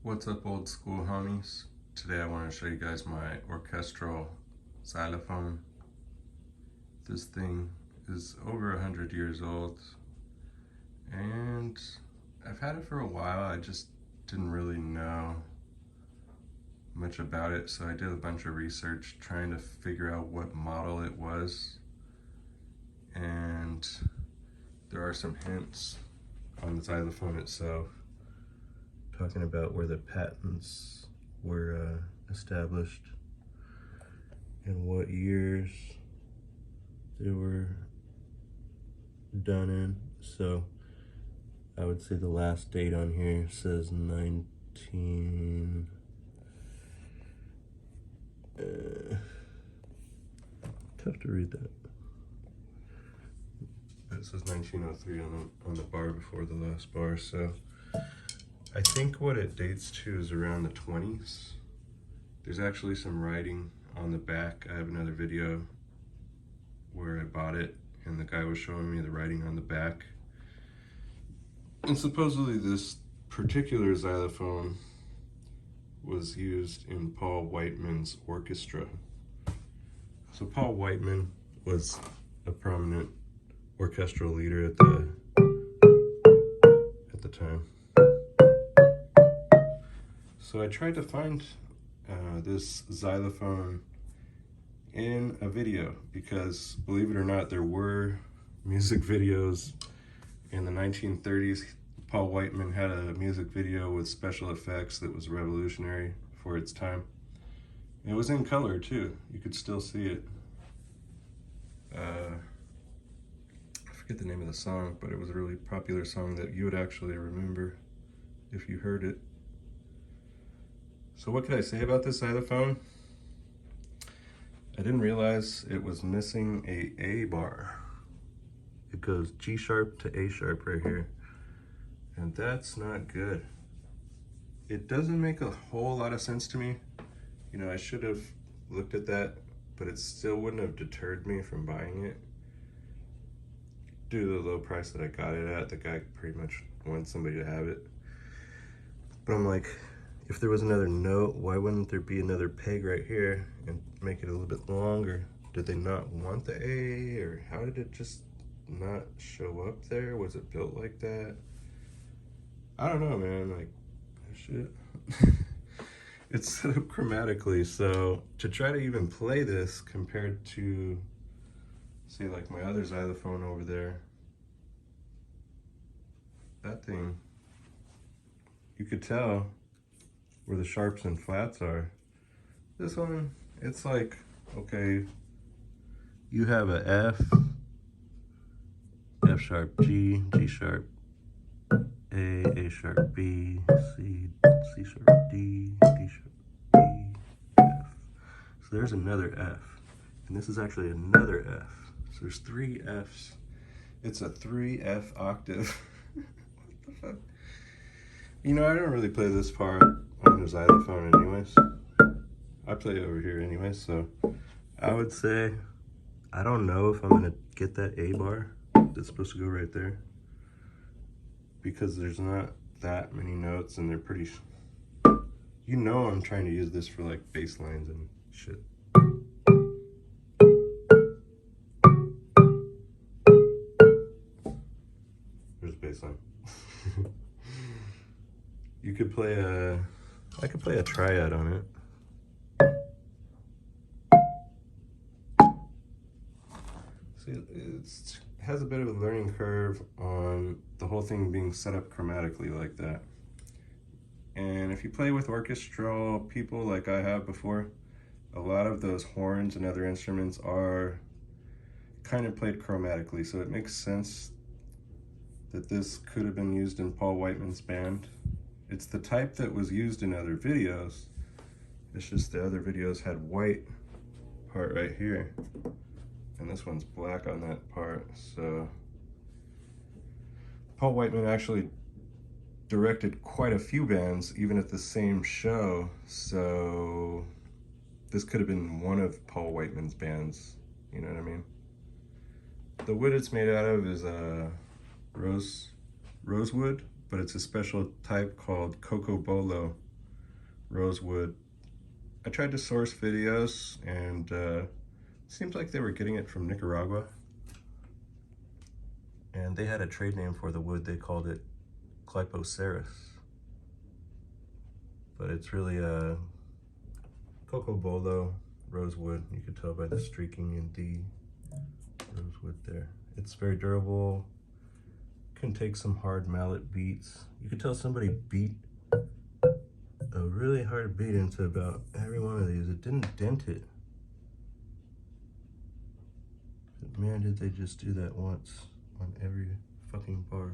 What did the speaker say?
What's up, old school homies? Today I want to show you guys my orchestral xylophone. This thing is over 100 years old and I've had it for a while. I just didn't really know much about it, so I did a bunch of research trying to figure out what model it was, and there are some hints on the xylophone itself talking about where the patents were established and what years they were done in. So I would say the last date on here says 19 tough to read that. It says 1903 on the bar before the last bar, so I think what it dates to is around the 20s. There's actually some writing on the back. I have another video where I bought it and the guy was showing me the writing on the back. And supposedly this particular xylophone was used in Paul Whiteman's orchestra. So Paul Whiteman was a prominent orchestral leader at the time. So I tried to find this xylophone in a video because, believe it or not, there were music videos in the 1930s. Paul Whiteman had a music video with special effects that was revolutionary for its time. It was in color too. You could still see it. I forget the name of the song, but it was a really popular song that you would actually remember if you heard it. So what could I say about this xylophone? I didn't realize it was missing a bar. It goes G sharp to A sharp right here, and that's not good. It doesn't make a whole lot of sense to me. You know, I should have looked at that, but it still wouldn't have deterred me from buying it. Due to the low price that I got it at, the guy pretty much wanted somebody to have it. But I'm like, if there was another note, why wouldn't there be another peg right here and make it a little bit longer? Did they not want the A, or how did it just not show up there? Was it built like that? I don't know, man. Like, shit. It's set up chromatically, so to try to even play this compared to, say, like my other xylophone over there, that thing, you could tell where the sharps and flats are. This one, it's like, okay, you have a F sharp G, G sharp A sharp B, C sharp D, D sharp B, F. So there's another F, and this is actually another F. So there's three Fs. It's a 3F octave. What the fuck? You know, I don't really play this part on the xylophone anyways. I play over here anyways, so I would say, I don't know if I'm gonna get that A bar that's supposed to go right there, because there's not that many notes and they're pretty, you know, I'm trying to use this for like bass lines and shit. There's a bass line. You could play I could play a triad on it. See, it has a bit of a learning curve on the whole thing being set up chromatically like that. And if you play with orchestral people like I have before, a lot of those horns and other instruments are kind of played chromatically, so it makes sense that this could have been used in Paul Whiteman's band. It's the type that was used in other videos. It's just the other videos had white part right here, and this one's black on that part. So Paul Whiteman actually directed quite a few bands, even at the same show. So this could have been one of Paul Whiteman's bands, you know what I mean? The wood it's made out of is rosewood, but it's a special type called Coco Bolo, rosewood. I tried to source videos, and seems like they were getting it from Nicaragua. And they had a trade name for the wood. They called it Clipoceras. But it's really a Cocobolo rosewood. You could tell by the streaking in the rosewood there. It's very durable. Can take some hard mallet beats. You could tell somebody beat a really hard beat into about every one of these. It didn't dent it. But man, did they just do that once on every fucking bar.